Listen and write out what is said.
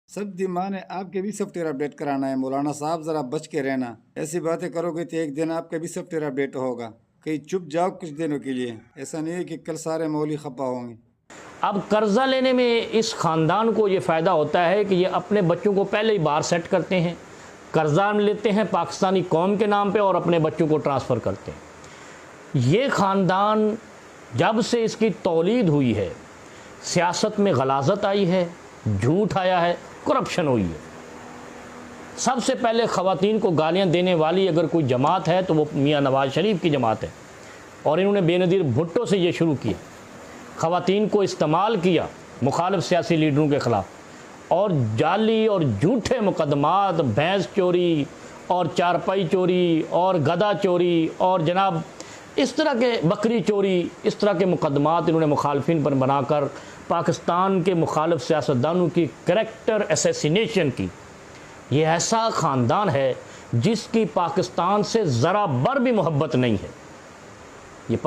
सब दी माँ ने आपके भी सॉफ्टवेयर अपडेट कराना है। मौलाना साहब जरा बच के रहना, ऐसी बातें करोगे तो एक दिन आपका भी सॉफ्टवेयर अपडेट होगा। कहीं चुप जाओ कुछ दिनों के लिए, ऐसा नहीं है कि कल सारे मौली खपा होंगे। अब कर्जा लेने में इस ख़ानदान को ये फ़ायदा होता है कि ये अपने बच्चों को पहले ही बाहर सेट करते हैं, कर्जा लेते हैं पाकिस्तानी कौम के नाम पे और अपने बच्चों को ट्रांसफ़र करते हैं। ये ख़ानदान जब से इसकी तौलीद हुई है, सियासत में गलाजत आई है, झूठ आया है, करप्शन हुई है। सबसे पहले ख़वातीन को गालियाँ देने वाली अगर कोई जमात है तो वो मियाँ नवाज़ शरीफ की जमात है, और इन्होंने बेनज़ीर भुट्टो से ये शुरू किया। ख़वातीन को इस्तेमाल किया मुखालिफ सियासी लीडरों के ख़िलाफ़, और जाली और झूठे मुकदमात, भैंस चोरी और चारपाई चोरी और गधा चोरी और जनाब इस तरह के बकरी चोरी, इस तरह के मुकदमात इन्होंने मुखालफिन पर बनाकर पाकिस्तान के मुखालिफ सियासतदानों की करैक्टर असैसिनेशन की। ये ऐसा ख़ानदान है जिसकी पाकिस्तान से ज़रा बर भी मोहब्बत नहीं है। ये